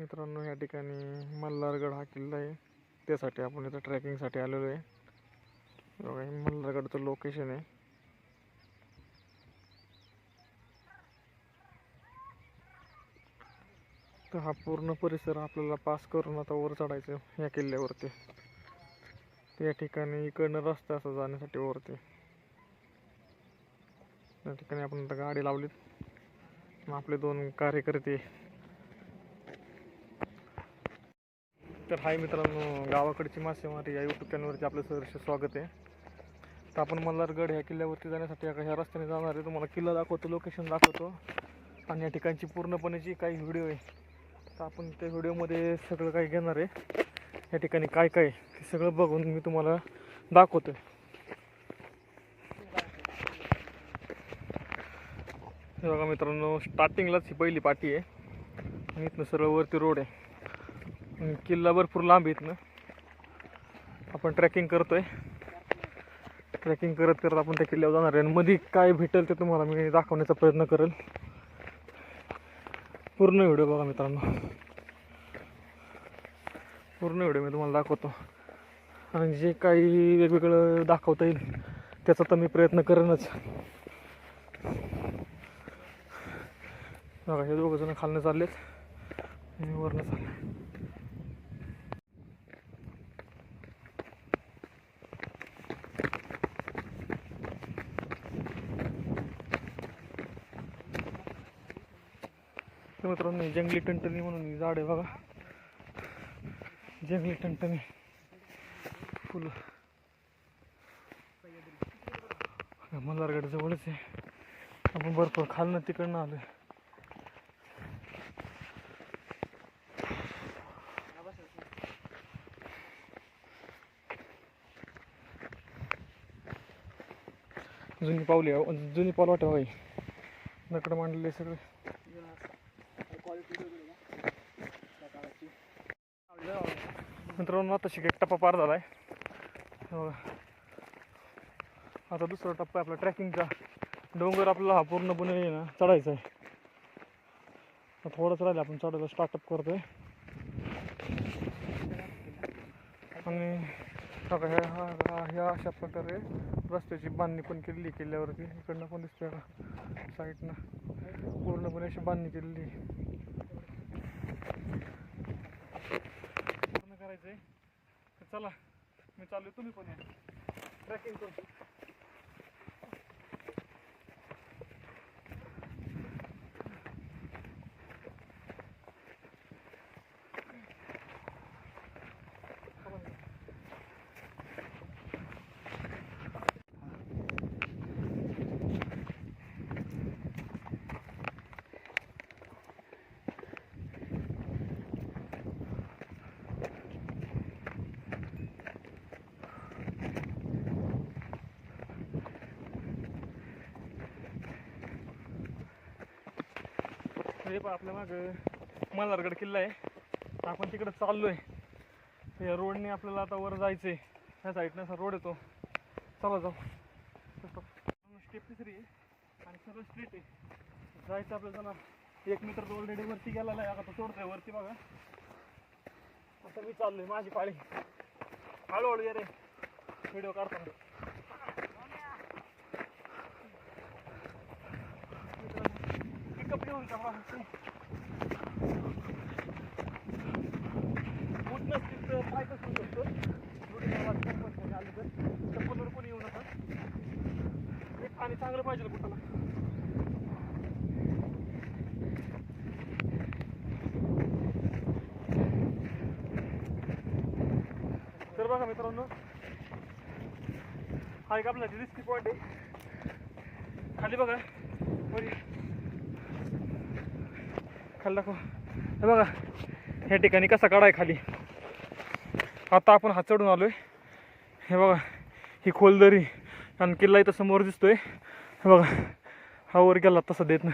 मित्रांनो, या ठिकाणी मल्हारगड हा किल्ला आहे, त्यासाठी आपण इथं ट्रेकिंगसाठी आलेलो आहे. बघा, हे मल्हारगडचं लोकेशन आहे. तर हा पूर्ण परिसर आपल्याला पास करून आता वर चढायचं या किल्ल्यावरती. त्या ठिकाणी इकडनं रस्ता असा जाण्यासाठी वरती. या ठिकाणी आपण आता गाडी लावलीत. मग आपले 2 कार्यकर्ते. तर हाय मित्रांनो, गावाकडची मासेमारी या यूट्यूब चॅनलवरती आपलं सहर्ष स्वागत आहे. तर आपण मल्हारगड ह्या किल्ल्यावरती जाण्यासाठी ह्या रस्त्याने जाणार आहे. तुम्हाला किल्ला दाखवतो, लोकेशन दाखवतो आणि या ठिकाणची पूर्णपणे काही व्हिडिओ आहे. तर आपण त्या व्हिडिओमध्ये सगळं काही घेणार आहे. या ठिकाणी काय काय ते सगळं बघून मी तुम्हाला दाखवतो. हे बघा मित्रांनो, स्टार्टिंगलाच ही पहिली पाटी आहे आणि इथनं सरळ वरती रोड आहे. किल्ला भरपूर लांब इथनं. आपण ट्रेकिंग करतोय. ट्रेकिंग करत करत आपण त्या किल्ल्यावर जाणार आहे आणि मध्ये काय भेटेल ते तुम्हाला मी दाखवण्याचा प्रयत्न करेल. पूर्ण व्हिडिओ बघा मित्रांनो, पूर्ण व्हिडिओ मी तुम्हाला दाखवतो आणि जे काही वेगवेगळं दाखवता येईल त्याचा तर मी प्रयत्न करेनच. बघा, हे 2 जण खालनं चाललेत आणि वरनं चालले. मित्रांनो, जंगली टंटनी म्हणून झाड आहे बघा, जंगली टंटनी फुलं. मल्हारगड जवळच आहे. आपण भरपूर खालनं तिकडनं आलोय. जुनी पावली, जुनी पावलाट हवाई नकडं मांडलेले सगळे. मित्रांनो, आता एक टप्पा पार झालाय. आता दुसरा टप्पा आपला ट्रेकिंगचा. डोंगर आपल्याला हा पूर्णपणे ना चढायचा आहे. थोडंच राहिलं, आपण चढायला स्टार्टअप करतोय. आणि ह्या अशा प्रकारे रस्त्याची बांधणी पण केलेली किल्ल्यावरती. इकडनं पण दिसतोय का साईडनं पूर्णपणे अशी बांधणी केलेली करायचंय. तर चला, मी चालू, तुम्ही पण या ट्रेकिंग करतो. हे पण आपल्या मागं मल्हारगड किल्ला आहे. आपण तिकडे चाललोय. या रोडने आपल्याला आता वर जायचंय. ह्या साईडने असा रोड येतो. चला जाऊ. स्टेप 3 आहे आणि सगळं स्ट्रीट आहे. जायचं आपल्याला. चला, एक मित्र ऑलरेडी वरती गेलेला आहे. आता सोडतोय वरती बघा. आता मी चाललोय, माझी पाळी. हळूहळू ये रे, व्हिडिओ काढतो. पाय कसं शकतो चप्पलवर कोणी येऊ नका. एक पाणी चांगलं पाहिजे कुठला. तर बघा मित्रांनो, हा एक आपला रिस्की पॉईंट आहे. खाली बघा, खाली दाखवा. हे बघा, ह्या ठिकाणी कसा काढाय खाली. आता आपण हा चढून आलोय. हे बघा, ही खोलदरी आणि किल्ला इथं समोर दिसतोय. हे बघा, हा वर गेला तसा देत ना,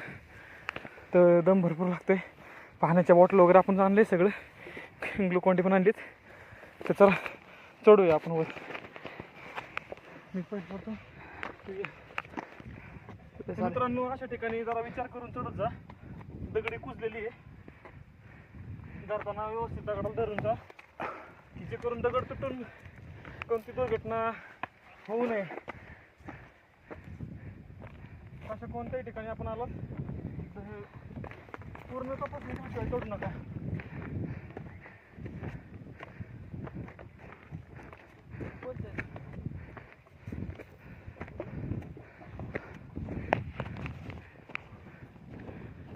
तर दम भरपूर लागतोय. पाण्याच्या बॉटल वगैरे आपण आणले सगळं, ग्लुकॉन्डी पण आणलीत. तर चला चढूया आपण वर. मी पैसे पडतो. मित्रांनो, अशा ठिकाणी जरा विचार करून चढत जा. दगडी कुजलेली आहे. धरताना व्यवस्थित दगडाला धरून जा, की जे करून दगड तुटून कोणती दुर्घटना होऊ नये. अशा कोणत्याही ठिकाणी आपण आलो तर पूर्ण तपासणीशिवाय करू नका.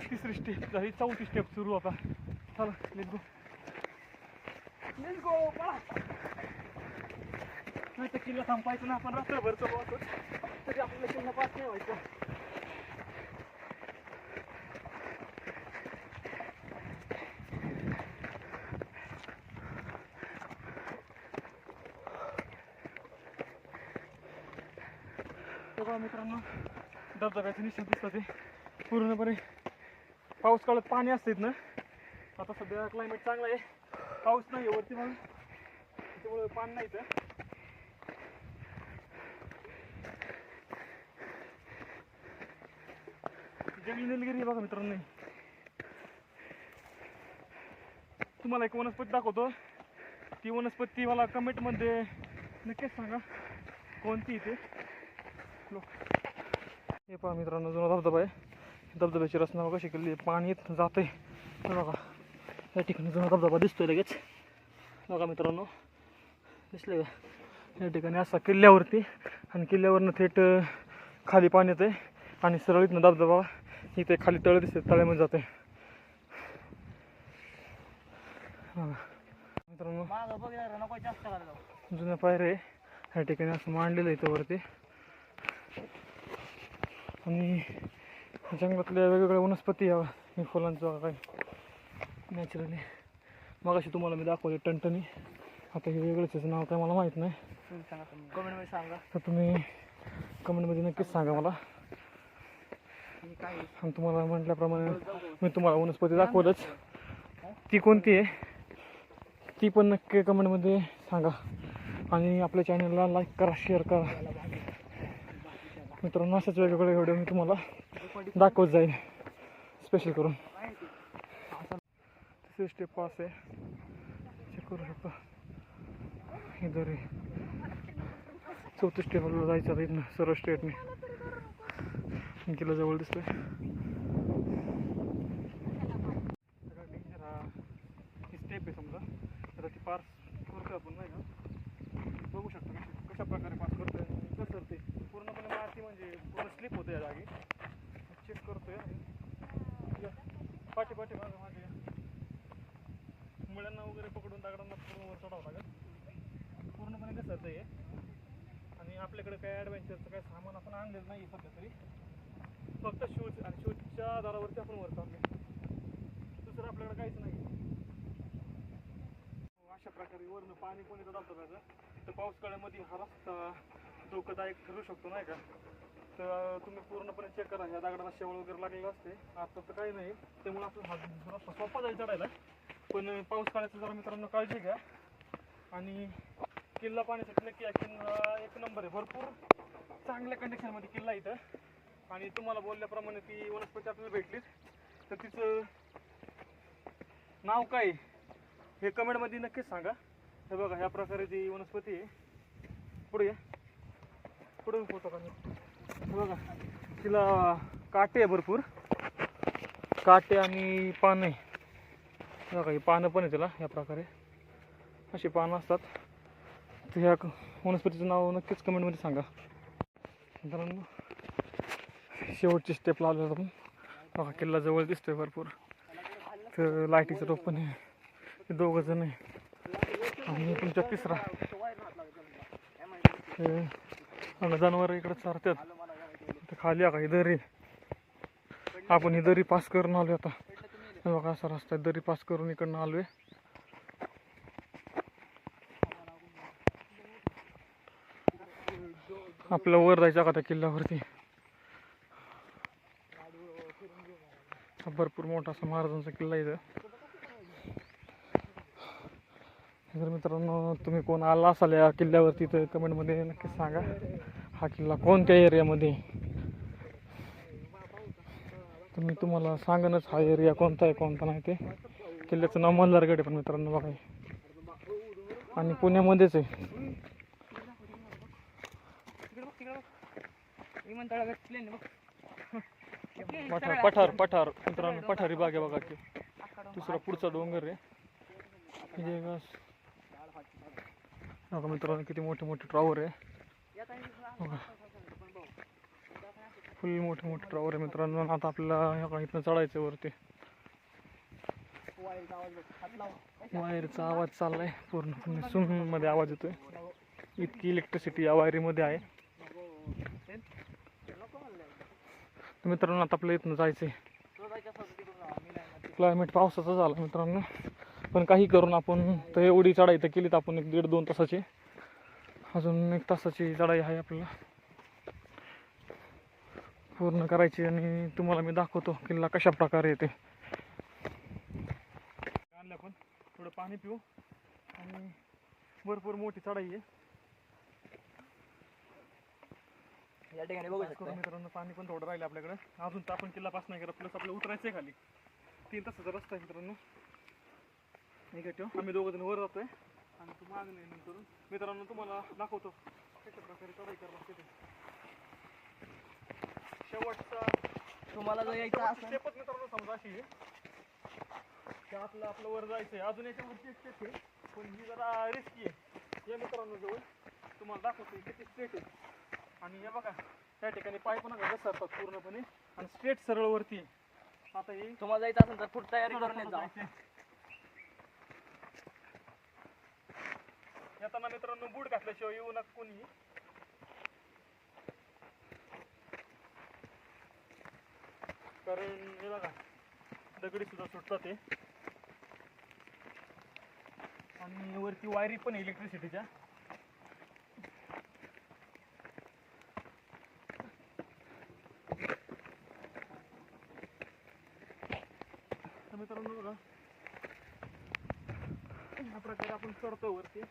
तिसरी स्टेप झाली, चौथी स्टेप सुरू आता. चला लेट्स गो. Let's go. नाही तर किल्ला थांबायचं ना, आपण रात्रभर चढू तरी आपल्याला किल्ला पास नाही व्हायचं. तेव्हा मित्रांनो धबधब्याचे निशाण दिसतात ते पूर्णपणे पाऊस काळात पाणी असतात ना. आता सध्या क्लायमेट चांगला आहे, पाऊस नाही आहे वरती म्हणून, त्यामुळे पाणी नाही तर. जंगली निलगिरी बघा मित्रांनो. तुम्हाला एक वनस्पती दाखवतो, ती वनस्पती मला कमेंटमध्ये नक्कीच सांगा कोणती ते. हे पहा मित्रांनो, जुना धबधबा आहे. धबधब्याची रचना बघा कशी केली, पाणी जाते बघा. या ठिकाणी जुना धबधबा दिसतोय लगेच बघा मित्रांनो, दिसले का? या ठिकाणी असा किल्ल्यावरती, आणि किल्ल्यावरनं थेट खाली पाणी येते आणि सरळ इथनं धबधबा इथे खाली तळ दिसते, तळ्यामध्ये जाते मित्रांनो. जुन्या पायऱ्या आहे या ठिकाणी, असं मांडलेलं आहे इथं वरती. आणि जंगलातल्या वेगवेगळ्या वनस्पती या फुलांचं काय नॅचरली मगाशी तुम्हाला मी दाखवले टणटणी. आता हे वेगळंच नाव काय मला माहीत नाही, कमेंटमध्ये सांगा. तर तुम्ही कमेंटमध्ये नक्कीच सांगा मला. आणि तुम्हाला म्हटल्याप्रमाणे मी तुम्हाला वनस्पती दाखवलंच, ती कोणती आहे ती पण नक्की कमेंटमध्ये सांगा. आणि आपल्या चॅनलला लाईक करा, शेअर करा मित्रांनो. अशाच वेगवेगळे व्हिडिओ मी तुम्हाला दाखवत जाईल स्पेशल करून. तिसरी स्टेप पास आहे, चेक करू शकता इधर. चौथी स्टेपला जायचं आता इथनं सरळ स्ट्रेटने. किल्ला जवळ दिसतोय. डेंजर हा ही स्टेप आहे समजा. आता ती पास करतोय आपण नाही का, बघू शकता कशा प्रकारे पास करतोय. कसं ते पूर्णपणे माती म्हणजे पूर्ण स्लिप होतं या जागी. चेक करतोय पाठी मागे माझे मुळ्यांना वगैरे पकडून दगडांना पूर्ण वर चढावं लागेल. पूर्णपणे घसरतं आहे. आणि आपल्याकडे काही ॲडव्हेंचरचं काही सामान आपण आणलेलं नाही सध्या तरी, फक्त शूज आणि शूजच्या आधारावरती आपण वर चाललो. दुसरं आपल्याकडे काहीच नाही. अशा प्रकारे वरनं पाणी कोणी धबधब्याचं तर पाऊस काळामध्ये हा रस्ता धोकादायक ठरू शकतो नाही का. तर तुम्ही पूर्णपणे चेक करा, ह्या दगडाला शेवळ वगैरे लागलेलं असते. आता तर काही नाही, त्यामुळे आपला हा रस्ता सोपा जाईल चढायला. पण पाऊस काळाचं जरा मित्रांनो काळजी घ्या. आणि किल्ला पाहण्यासाठी नक्की किल्ला एक नंबर आहे, भरपूर चांगल्या कंडिशनमध्ये किल्ला इथं. आणि तुम्हाला बोलल्याप्रमाणे ती वनस्पती आपल्याला भेटलीच, तर तिचं नाव काय हे कमेंटमध्ये नक्कीच सांगा. हे बघा ह्या प्रकारे ती वनस्पती आहे. पुढे पुढे फोटो काढ. हे बघा तिला काटे आहे, भरपूर काटे आणि पानं आहे. बघा ही पानं पण आहे तिला. ह्या प्रकारे अशी पानं असतात. तर ह्या वनस्पतीचं नाव नक्कीच कमेंटमध्ये सांगा मित्रांनो. शेवटची स्टेप लावलं आपण बघा, किल्ला जवळ दिसतोय भरपूर. तर लाईटीचं टोप पण आहे, दोघं जण आहे. आणि तुमच्या तिसरा जनावर इकडे चारतात. तर खाली का ही दरी, आपण ही दरी पास करून आलो आता. बघा असा रस्ता दरी पास करून इकडनं आलोय. आपल्याला वर जायचं का त्या किल्ल्यावरती. भरपूर मोठा असा महाराजांचा किल्ला इथं. जर मित्रांनो तुम्ही कोण आला असाल या किल्ल्यावरती तर कमेंटमध्ये नक्कीच सांगा हा किल्ला कोणत्या एरियामध्ये. तर मी तुम्हाला सांगनच हा एरिया कोणता आहे कोणता नाही ते. किल्ल्याचं नाव मल्हारगड आहे पण मित्रांनो बघा हे. आणि पुण्यामध्येच आहे. पठार मित्रांनो, पठारी बाग आहे बघा की. दुसरा पुढचा डोंगर आहे हे बघा मित्रांनो, किती मोठे मोठे टॉवर आहे बघा. फुल मोठे मोठे टॉवर आहे मित्रांनो. आता आपल्याला इथनं चढायचं वरती. वायरचा आवाज चाललाय पूर्णपणे सुन मध्ये आवाज येतोय. इतकी इलेक्ट्रिसिटी या वायरीमध्ये आहे. तर मित्रांनो आता आपल्या इथनं जायचंय. क्लायमेट पावसाचा झाला मित्रांनो, पण काही करून आपण तर एवढी चढाई तर केलीत आपण 1-1.5-2 तासाची. अजून 1 तासाची चढाई आहे आपल्याला पूर्ण करायची. आणि तुम्हाला मी दाखवतो किल्ला कशा प्रकारे येते. आणलं पण थोडं पाणी पिऊ. आणि भरपूर मोठी चढाई आहे या ठिकाणी बघू शकतो मित्रांनो. पाणी पण थोडं राहिलं आपल्याकडे. अजून तर आपण किल्ला पास नाही केला, प्लस आपल्याला उतरायचं आहे खाली. 3 तासाचा रस्ता आहे मित्रांनो. निगेटिव्ह आम्ही 2 जण वर जातोय आणि तू मागे नाही नंतर. मित्रांनो तुम्हाला दाखवतो कशा प्रकारे चढाई करावं लागते. शेवटचा तुम्हाला जर यायचं असेल स्टेपच मित्रांनो समजा अशी आहे की आपलं वर जायचं आहे. अजून याच्यावरची एक स्टेप आहे पण ही जरा रिस्की आहे. या मित्रांनो जवळ तुम्हाला दाखवतो किती स्ट्रेट आहे. आणि हे बघा त्या ठिकाणी पाय पण घसरतात पूर्णपणे आणि स्ट्रेट सरळ वरती आहे. आता हे तुम्हाला जायचं असेल तर पुढे तयारी करून जा. येताना मित्रांनो बूट घातल्याशिवाय येऊ नका कोणी. कारण हे बघा दगडी सुद्धा सुटतात ते. आणि वरती वायरी पण इलेक्ट्रिसिटीच्या. तर मित्रांनो बघा ह्या प्रकारे आपण चढतो वरती.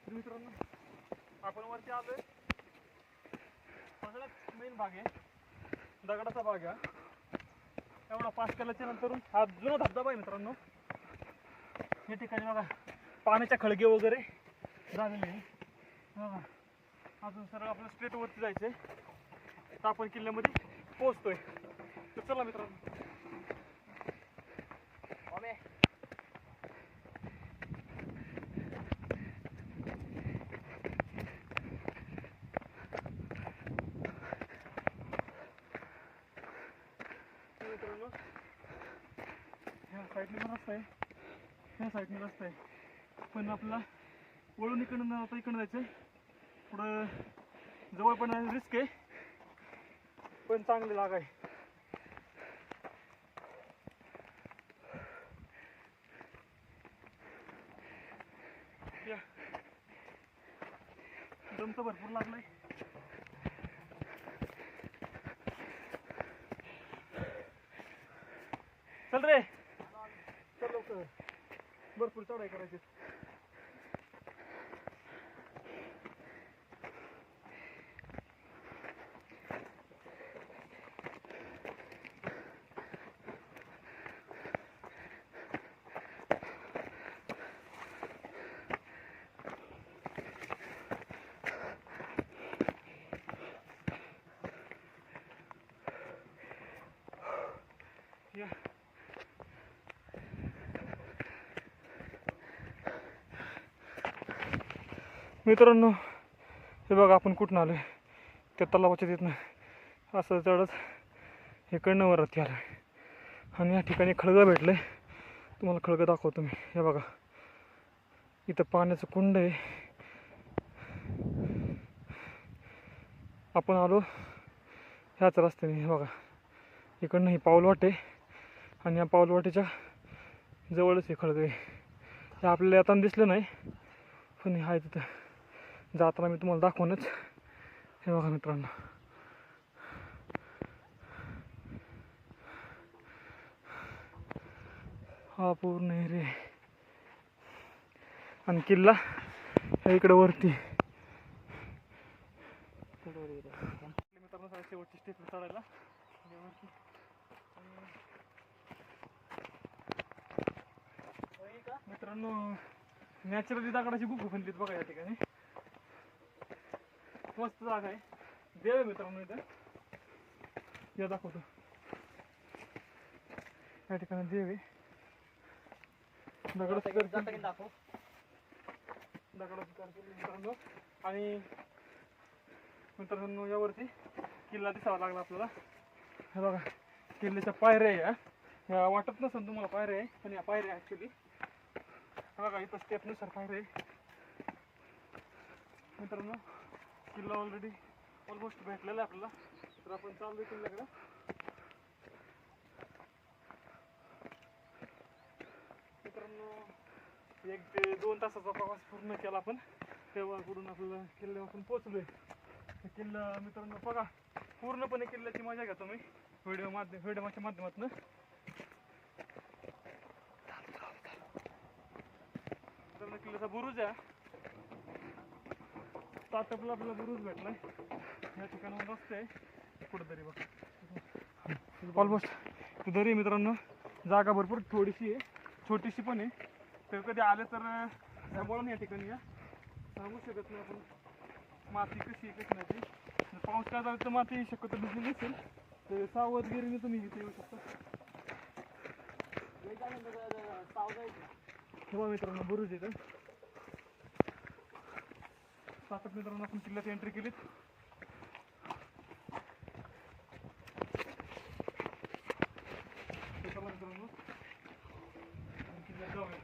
मित्रांनो आपण वरती आलोय. सगळ्यात मेन भाग आहे दगडाचा भाग आहे. एवढा पास केल्याच्या नंतर हा जुना धबधबा आहे मित्रांनो. या ठिकाणी बघा पाण्याच्या खळगे वगैरे झालेले आहे बघा. अजून सरळ आपलं स्ट्रेट वरती जायचंय तर आपण किल्ल्यामध्ये पोहोचतोय. तर चला मित्रांनो. मित्रांनो ह्या साईडने पण रस्ता आहे, ह्या साईडने रस्ता आहे. पण आपला वळून इकडून आता इकडं जायचं. पुढं जवळ पण रिस्क आहे पण चांगली जागा आहे. दम तर भरपूर लागलाय. चल रे चल लवकर, भरपूर चढाई करायची. या मित्रांनो हे बघा आपण कुठून आलोय. त्या तलावाच्या तिथनं असं चढत हे कडनं वरती आलं. आणि या ठिकाणी खळगं भेटलंय. तुम्हाला खळगं दाखवतो मी. हे बघा इथं पाण्याचं कुंड आहे. आपण आलो ह्याच रस्त्याने. हे बघा इकडनं ही पाऊलवाट आहे आणि या पाऊलवाटेच्या जवळच हे खळगं आहे. हे आपल्याला येताना दिसलं नाही पण हे आहे तिथं. जाताना मी तुम्हाला दाखवूनच. हे बघा मित्रांनो हा पूर्ण एरिया आहे. आणि किल्ला इकडे वरती मित्रांनो शेवटची स्टेप चढायला वरती. मित्रांनो नॅचरली दगडाची गुफा बनलीत बघा या ठिकाणी. मस्त जागा आहे. देव आहे मित्रांनो इथं. या दाखवतो. या ठिकाणी देव आहे. दगडाची दाखव. मित्रांनो आणि मित्रांनो यावरती किल्ला दिसावा लागला आपल्याला. हे बघा किल्ल्याच्या पायऱ्या आहे. ह्या वाटत नसेल तुम्हाला पायऱ्या आहे पण या पायऱ्या ॲक्च्युली बघा इथं स्टेपनुसार पायऱ्या आहे. मित्रांनो किल्ला ऑलरेडी ऑलमोस्ट भेटलेला आहे आपल्याला. तर आपण चालू आहे किल्ल्याकडे. मित्रांनो 1 ते 2 तासाचा प्रवास पूर्ण केला आपण. तेव्हाकडून आपल्याला किल्ल्यावर आपण पोचलोय. किल्ला मित्रांनो बघा पूर्णपणे किल्ल्याची मजा घेतो मी व्हिडिओच्या माध्यमातून. मित्रांनो किल्ल्याचा बुरुज आहे. स्टार्टअपला आपल्याला बुरुज भेटलाय. या ठिकाणावर रस्ते आहे कुठंतरी बघा ऑलमोस्ट दरी. मित्रांनो जागा भरपूर थोडीशी आहे छोटीशी पण आहे. तर कधी आले तर सांभाळून या ठिकाणी या. सांगू शकत नाही आपण माती कशी आहे कशी नाही ती. पाऊस काय झाला तर माती शक्यतो भिजली नसेल तर सावधगिरीने तुम्ही इथे येऊ शकता. तेव्हा मित्रांनो बुरुज येतं. सातत मित्रांनो आपण किल्ल्यात एंट्री केलीत. मित्रांनो किल्ल्यात जाऊया.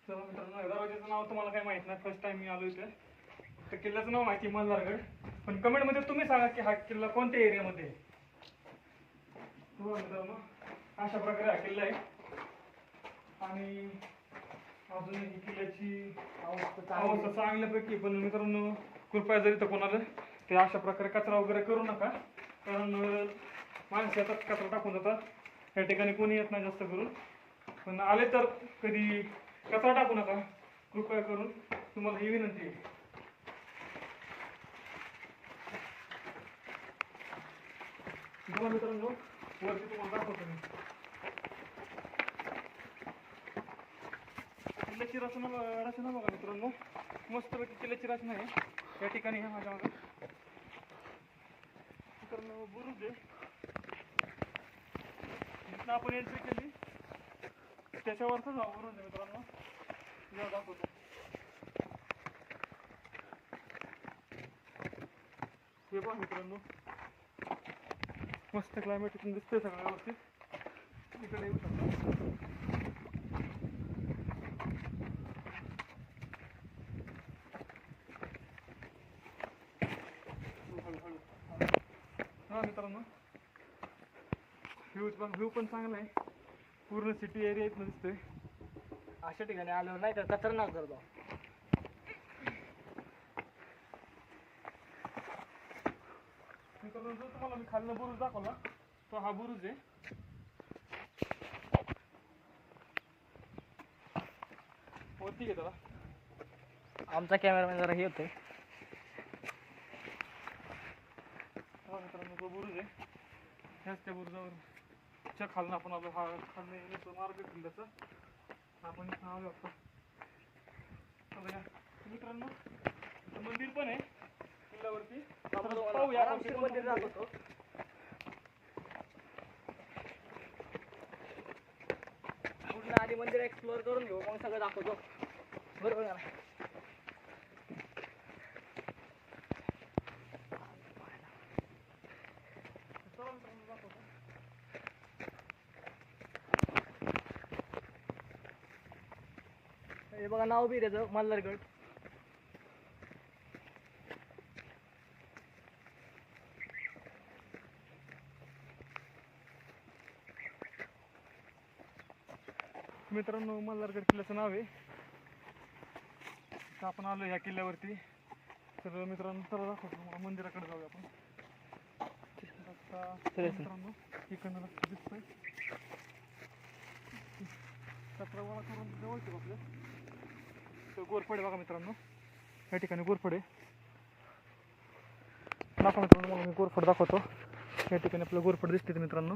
चला मित्रांनो दरवाजाचं नाव तुम्हाला काही माहित नाही. फर्स्ट टाइम मी आलो इथे. तर किल्ल्याचं नाव माहिती मल्हारगड. पण कमेंटमध्ये तुम्ही सांगा की हा किल्ला कोणत्या एरियामध्ये आहे. हो मित्रांनो अशा प्रकारे हा किल्ला आहे. आणि अजून ही किल्ल्याची अवस्था चांगल्यापैकी. पण मित्रांनो कृपया जरी तर कोणाला ते अशा प्रकारे कचरा वगैरे करू नका. कारण माणसं येतात कचरा टाकून जातात. या ठिकाणी कोणी येत नाही जास्त करून. पण आले तर कधी कचरा टाकू नका कृपया करून. तुम्हाला ही विनंती आहे. बघा मित्रांनो वरती तुम्हाला दाखवतो मी. किल्ल्याची रचना बघा मित्रांनो. मस्तपैकी किल्ल्याची रचना आहे. या ठिकाणी आहे माझ्या मागं. मित्रांनो बुरुज आहे. जिथं आपण एंट्री केली त्याच्यावरच हा बुरुज आहे मित्रांनो. या दाखवतो. हे बघा मित्रांनो मस्त क्लायमेट इथून दिसतंय सगळं व्यवस्थित. इकडे येऊ शकतो. हा मित्रांनो व्ह्यू पण चांगला आहे. पूर्ण सिटी एरिया इथनं दिसतोय. अशा ठिकाणी आलो नाही तर खतरनाक करतो. मित्रांनो जो तुम्हाला मी खालनं बुरुज दाखवला तो हा बुरुज आहे. वरती घे त्याला. आमचा कॅमेरामॅन जरा हे होतोय. हा मित्रांनो तो बुरुज आहे. ह्याच त्या बुरुजावर च्या खालनं आपण आलो. हा खालनं येण्याचा मार्ग किल्ल्याचा आपण इथं आलो आता. मित्रांनो मंदिर पण आहे किल्ल्यावरती. पाहूया आपण मंदिर दाखवतो. पूर्ण आधी मंदिर एक्सप्लोअर करून घेऊ मग सगळं दाखवतो. बरोबर ना. हे बघा नाव बी त्याचं मल्हारगड. मित्रांनो मल्हारगड किल्ल्याचं नाव आहे. तर आपण आलो ह्या किल्ल्यावरती. तर मित्रांनो चला दाखवतो मंदिराकडे जाऊया आपण. मित्रांनो इकडनं रस्ता दिसतोय कचरा गोळा करून जवळचे आपल्या तर गोरफड बघा मित्रांनो या ठिकाणी गोरफड आहे दाखवा मित्रांनो मला मी गोरफड दाखवतो या ठिकाणी आपलं गोरफड दिसते मित्रांनो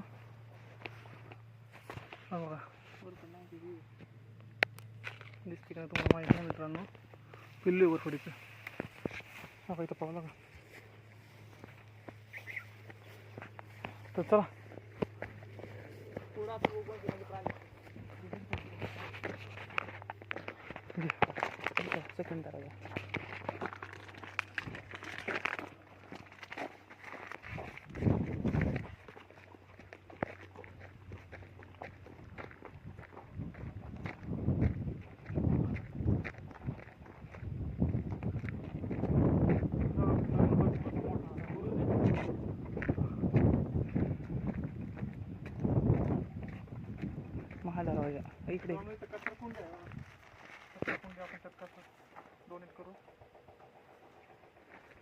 हा बघा दिसते का तुम्हाला माहिती आहे मित्रांनो पिल्लू गोरफडीचं हा इथं पाहू लागा तर चला पुढं आपण उभं केलेलं प्राणी सेकंड करायचा महादरवाजा इकडे कचरा कोण कचरा कोण आपण त्यात कचरा डोनेट करू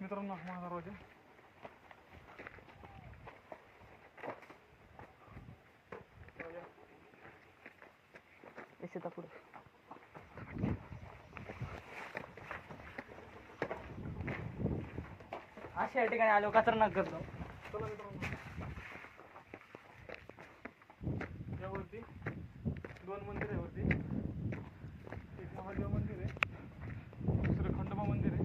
मित्रांनो माझा दरवाजा येता पुढे अशा ठिकाणी आलो कचरा नका करतो चला मित्रांनो यावरती दोन मंदिर आहे वरती एक महादेव मंदिर आहे दुसरं खंडोबा मंदिर आहे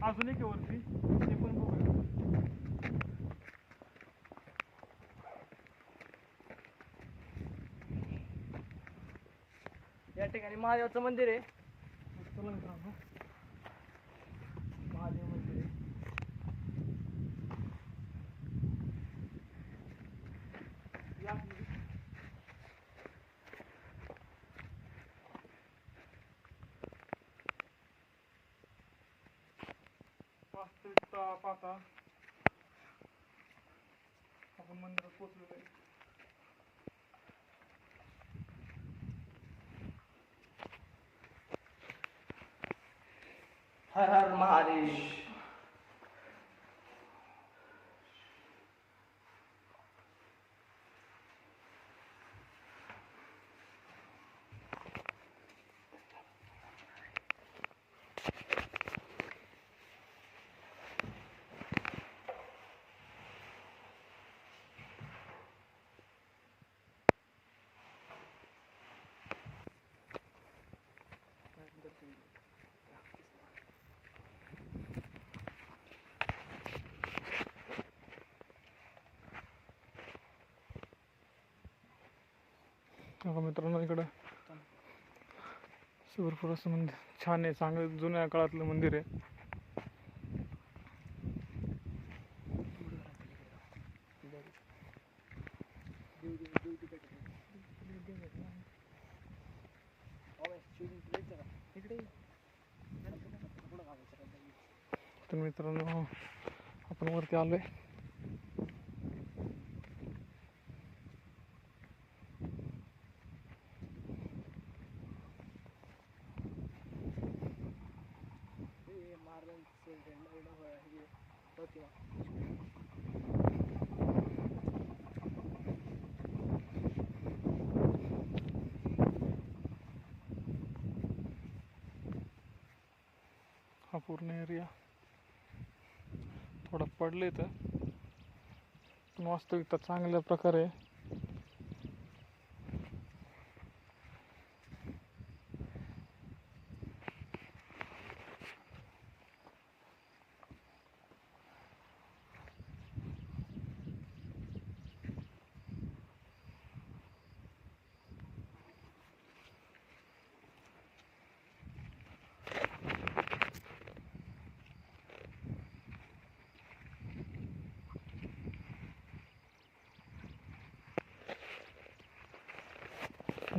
अजून एक आहे वरती ते पण बघूया या ठिकाणी महादेवाचं मंदिर आहे चला मित्रांनो महादेव मंदिर आहे या वास्तविकता पाहता आपण मंदिरात पोहोचलेलो आहे हर हर महादेव बघा मित्रांनो इकडं भरपूर असं मंदिर छान आहे चांगलं जुन्या काळातलं मंदिर आहे तर मित्रांनो आपण वरती आलोय हा पूर्ण एरिया थोडा पडले तर पण वास्तविकता चांगल्या प्रकारे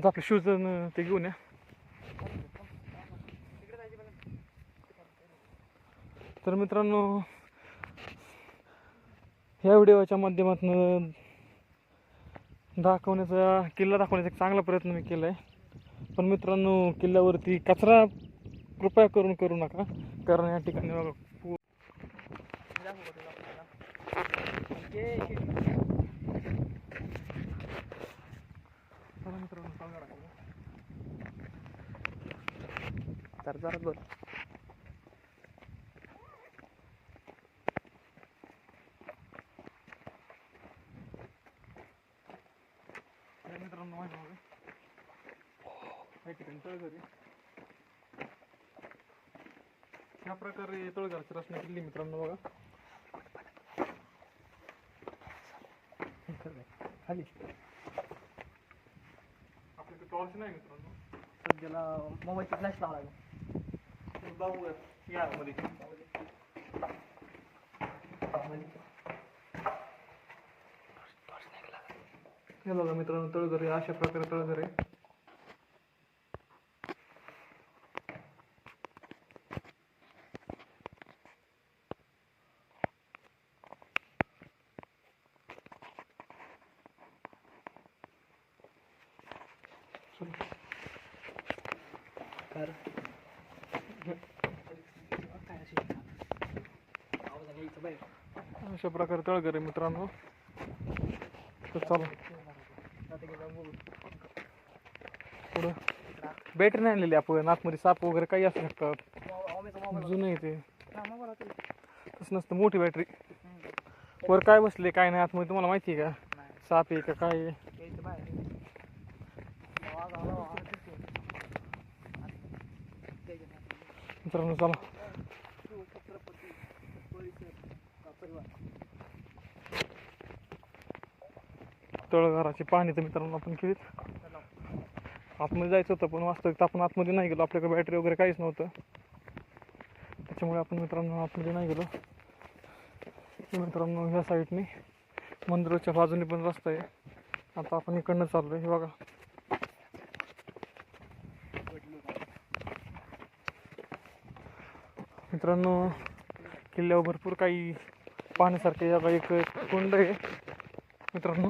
आपले शूज ते घेऊन या तर मित्रांनो ह्या व्हिडिओच्या माध्यमातून किल्ला दाखवण्याचा एक चांगला प्रयत्न मी केला आहे पण मित्रांनो किल्ल्यावरती कचरा कृपया करू नका कारण या ठिकाणी बघा चला मित्रांनो तळघरा खाली. तर जरा बोल. या मित्रांनो माझ्या मागे या ठिकाणी तळघर आहे. ह्या प्रकारे तळघराची रचना केली मित्रांनो बघा. खाली आपल्याकडे टॉर्च नाही मित्रांनो. सध्याला मोबाईलची फ्लॅश लावा लागेल. बघूया या मध्ये. हे बघा मित्रांनो तळघर आहे. अशा प्रकारे तळघर आहे. कर काय अशी आवाज घ्यायचं बाहेर. अशा प्रकारे तळघर आहे मित्रांनो. तर चला आता गेला बोलू. पुढं बॅटरी नाही आणलेली आपण. आतमध्ये साप वगैरे काही असू शकतात. मोबाईल जुनं आहे ते. मोबाईल तसं नसतं. मोठी बॅटरी. वर काय बसले काय नाही आतमध्ये तुम्हाला माहिती आहे का? साप आहे का काय आहे? यायचं बाहेर. मित्रांनो चला तळघराची पाहणी तर मित्रांनो आपण केलीत. आतमध्ये जायचं होतं पण वास्तविक आपण आतमध्ये नाही गेलो. आपल्याकडे बॅटरी वगैरे काहीच नव्हतं. त्याच्यामुळे आपण मित्रांनो आतमध्ये नाही गेलो. मित्रांनो ह्या साईडने मंदिराच्या बाजूने पण रस्ता आहे. आता आपण इकडनं चाललोय. हे बघा मित्रांनो किल्ल्यावर भरपूर काही पाहण्यासारखे. याला एक कुंड आहे मित्रांनो.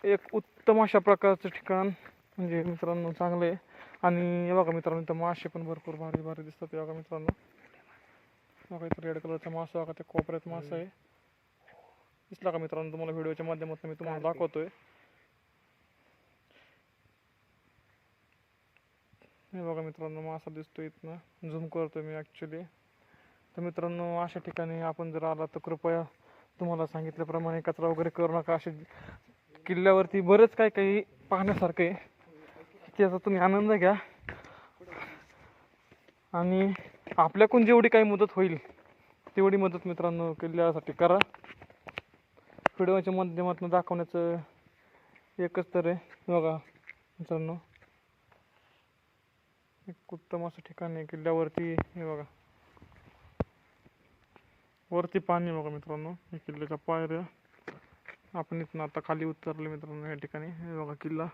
एक उत्तम अशा प्रकारचं ठिकाण म्हणजे मित्रांनो चांगलं आहे. आणि हे बघा मित्रांनो इथं मासे पण भरपूर भारी भारी दिसतात. हे बघा मित्रांनो बघा इथं रेड कलरचा मासा बघा. त्या कोपऱ्यात मासा आहे. दिसला का मित्रांनो तुम्हाला? व्हिडिओच्या माध्यमातून मी तुम्हाला दाखवतोय. हे बघा मित्रांनो मासा दिसतोय इथनं. झूम करतोय मी ॲक्च्युली. तर मित्रांनो अशा ठिकाणी आपण जर आला तर कृपया तुम्हाला सांगितल्याप्रमाणे कचरा वगैरे करू नका. असे किल्ल्यावरती बरंच काही काही पाहण्यासारखं आहे. त्याचा तुम्ही आनंद घ्या आणि आपल्याकडून जेवढी काही मदत होईल तेवढी मदत मित्रांनो किल्ल्यासाठी करा. व्हिडिओच्या माध्यमातून दाखवण्याचं एकच तर आहे. बघा मित्रांनो एक उत्तम असं ठिकाण आहे किल्ल्यावरती. हे बघा वरती पाणी बघा मित्रांनो. हे किल्ल्याच्या पायऱ्या. आपण इथनं आता खाली उतरले मित्रांनो या ठिकाणी. हे बघा किल्ला.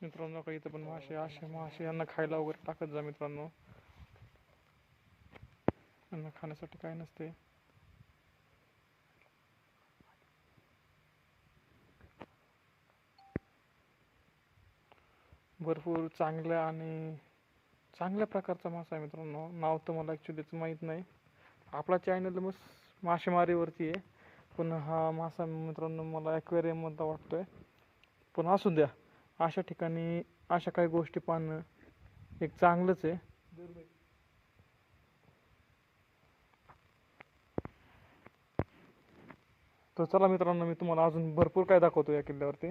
मित्रांनो काही इथं पण मासे यांना खायला वगैरे टाकत जा मित्रांनो. यांना खाण्यासाठी काय नसते. भरपूर चांगल्या आणि चांगल्या प्रकारचा मासा आहे मित्रांनो. नाव तर मला ॲक्च्युलीच माहीत नाही. आपला चॅनल मग मासेमारीवरती आहे. पण हा मासा मित्रांनो मला ॲक्वेरियममधला वाटतोय. पण असू द्या अशा ठिकाणी अशा काही गोष्टी पाहणं एक चांगलंच आहे. तर चला मित्रांनो मी तुम्हाला अजून भरपूर काय दाखवतो या किल्ल्यावरती.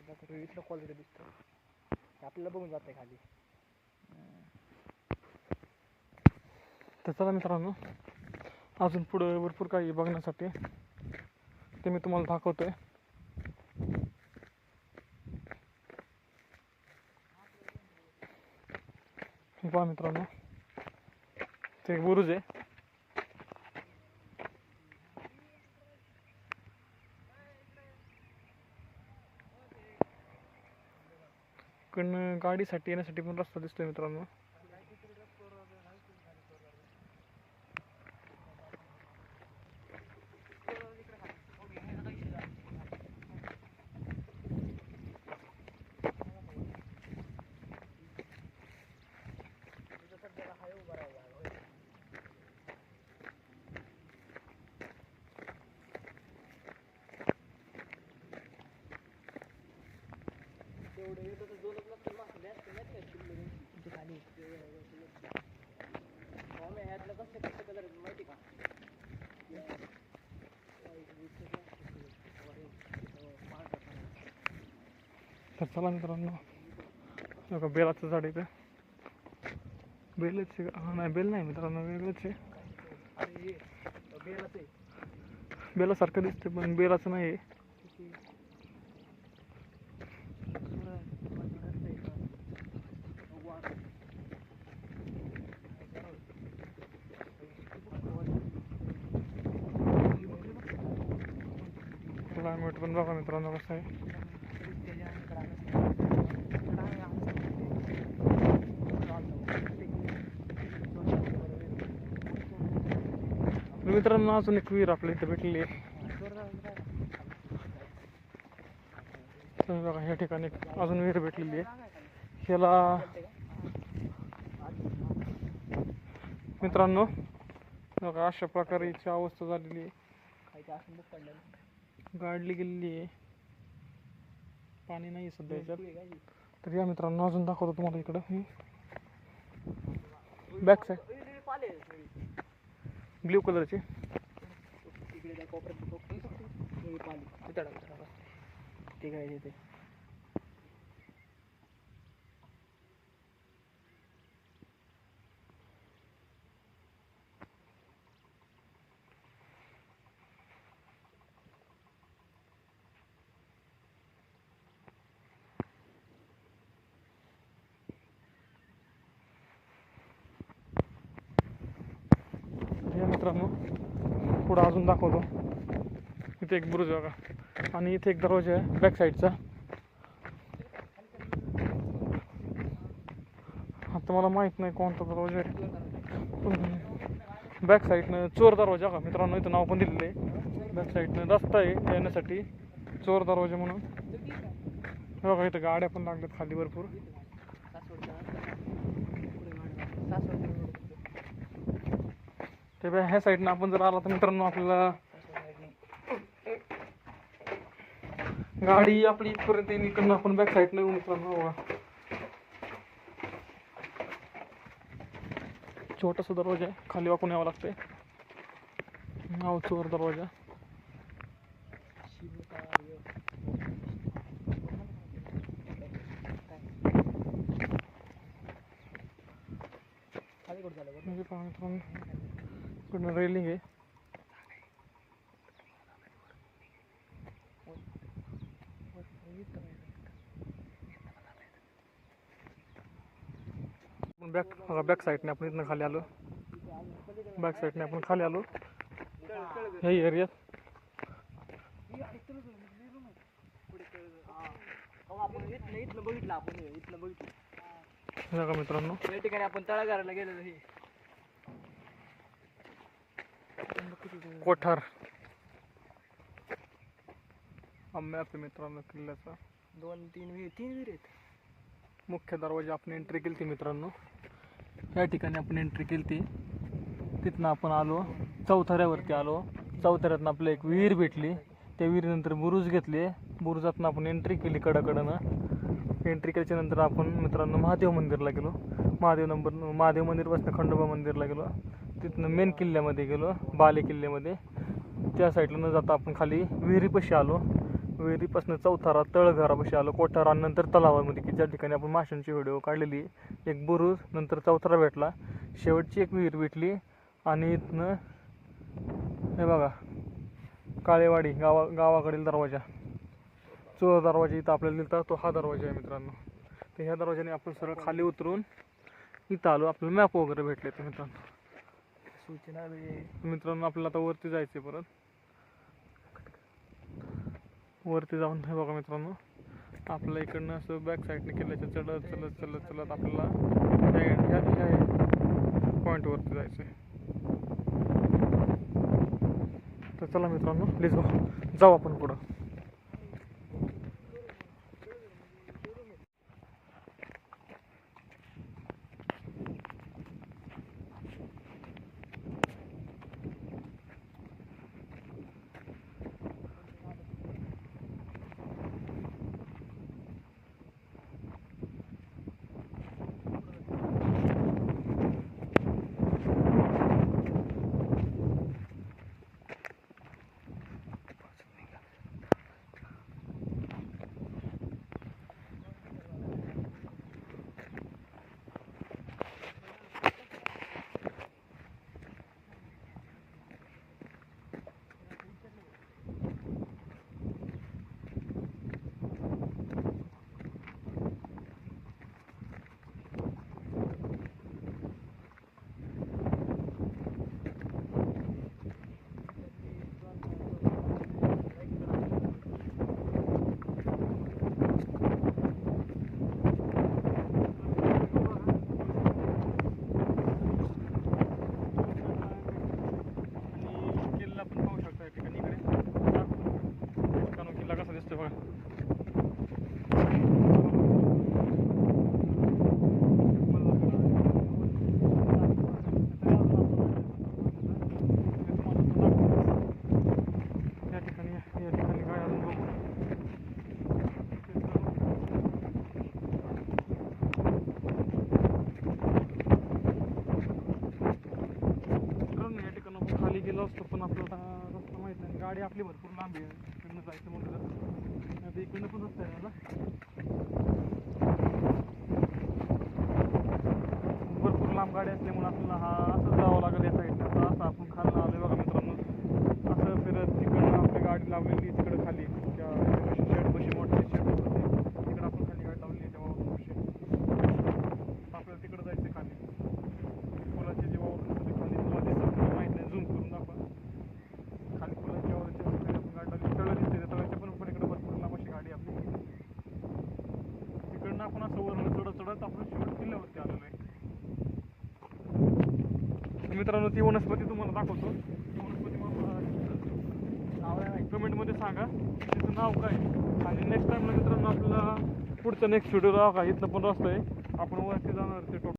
इथलं क्वालिटी दिसतं आपल्याला बघून जाते खाली. तर चला मित्रांनो, अजून पुढं भरपूर काही बघण्यासाठी ते मी तुम्हाला दाखवतोय. हे पहा मित्रांनो, ते बुरुज आहे. पण गाडीसाठी येण्यासाठी पण रस्ता दिसतोय मित्रांनो. तर चला मित्रांनो, बघा बेलाचं झाड आहे. बेलच नाही, बेल नाही मित्रांनो, वेगळंच आहे. बेलासारखं दिसते पण बेलाचं नाही आहे. क्लायमेट पण बघा मित्रांनो कसं आहे. मित्रांनो, अजून एक विहीर आपल्या इथे भेटलेली आहे. तुम्ही बघा, ह्या ठिकाणी अजून विहीर भेटलेली आहे. ह्याला मित्रांनो बघा, अशा प्रकारे याची अवस्था झालेली आहे. गाडली गेलेली आहे, पाणी नाही सध्या याच्यात. तर या मित्रांनो, अजून दाखवतो तुम्हाला इकडं बॅक साईड ब्ल्यू कलरची. मित्रांनो, पुढं अजून दाखवतो. इथे एक बुरुज बघा आणि इथे एक दरवाजा आहे बॅक साईडचा. आता मला माहित नाही कोणता दरवाजा आहे, पण बॅक साईडनं चोर दरवाजा का मित्रांनो, इथं नाव पण दिलेलं आहे. बॅक साईडनं रस्ता आहे येण्यासाठी, चोर दरवाजा म्हणून. बघा इथं गाड्या पण लागल्यात खाली भरपूर. ते ह्या साईडनं आपण जर आला तर मित्रांनो, आपल्याला गाडी आपली इथपर्यंत येईल. इकडनं आपण बॅक साईडनं येऊ मित्रांनो. बघा छोटासा दरवाजा आहे, खाली वाकून यावं लागतंय. नाव चोर दरवाजा. म्हणजे पहा मित्रांनो, इकडनं रेलिंग आहे. बॅक साईडने आपण इथनं खाली आलो. बॅक साईडने आपण खाली आलो ह्या एरियात. बघा मित्रांनो, या ठिकाणी आपण तळागाराला गेलेलो. हे कोठार मॅप मित्रांनो किल्ल्याचा. 2-3 विहीर आहेत. मुख्य दरवाजा आपण एंट्री केली ती मित्रांनो. या ठिकाणी आपण एंट्री केली ती. तिथनं आपण आलो चौथऱ्यावरती आलो. चौथऱ्यातनं आपल्याला एक विहीर भेटली. त्या विहिरीनंतर बुरुज घेतले. बुरुजातनं आपण एंट्री केली कडकडनं. एंट्री केल्याच्या नंतर आपण मित्रांनो महादेव मंदिरला गेलो. महादेव मंदिरपासून खंडोबा मंदिरला गेलो. तिथनं मेन किल्ल्यामध्ये गेलो, बाले किल्ल्यामध्ये. त्या साईडला न जाता आपण खाली विहिरीपाशी आलो. विहिरीपासून चौथारा तळघरापाशी आलो, कोठारा आणि नंतर तलावामध्ये, की ज्या ठिकाणी आपण माशांची व्हिडिओ काढलेली आहे. एक बुरुज, नंतर चौथारा भेटला, शेवटची एक विहीर भेटली आणि इथनं हे बघा काळेवाडी गावाकडील दरवाजा, जो दरवाजा इथं आपल्याला दिलता तो हा दरवाजा आहे मित्रांनो. तर ह्या दरवाजाने आपण सरळ खाली उतरून इथं आलो. आपल्याला मॅप वगैरे भेटले तर मित्रांनो. सूचना मित्रांनो आपल्याला आता वरती जायचं आहे. परत वरती जाऊन हे बघा मित्रांनो, आपल्या इकडनं असं बॅक साईडने केल्याच्या चढत चलत चलत चलत आपल्याला ह्या पॉईंटवरती जायचं आहे. तर चला मित्रांनो, प्लीज जाऊ आपण पुढं. गेलो असतो पण आपल्याला रस्ता माहित नाही. गाडी आपली भरपूर लांब आहे, इकडनं जायचं म्हणलं तर इकडनं पण रस्ता आहे मला. भरपूर लांब गाडी असल्यामुळे आपल्याला हा असं जावं लागेल या साईडला. असं आपण खाली आलोय बघा मित्रांनो. असं फिरत तिकडनं आपली गाडी लावलेली तिकडं खाली शेड बशी मोठे शेड तिकडं आपण खाली गाडी लावली आहे तेव्हा आपल्याला तिकडं जायचं खाली. फुलाचे जे वावर खाली मला दिसत माहित नाही, झूम करून दाखवा. खाली फुलाच्या वावराच्या आपण गाडी लावली, तळं दिसते, तळ्याच्या पण पलीकडे भरपूर लांब अशी गाडी आपली. तिकडनं आपण असं वर चढत चढत आपण शेवट किल्ल्यावरती आलेलो आहे. मित्रांनो ती वनस्पती तुम्हाला दाखवतो. ती वनस्पती कमेंटमध्ये सांगा तिचं नाव काय. आणि नेक्स्ट टाइमला मित्रांनो आपल्याला पुढचं नेक्स्ट व्हिडिओ राहा का इथनं पण रस्ता आहे, आपण वरती जाणार ते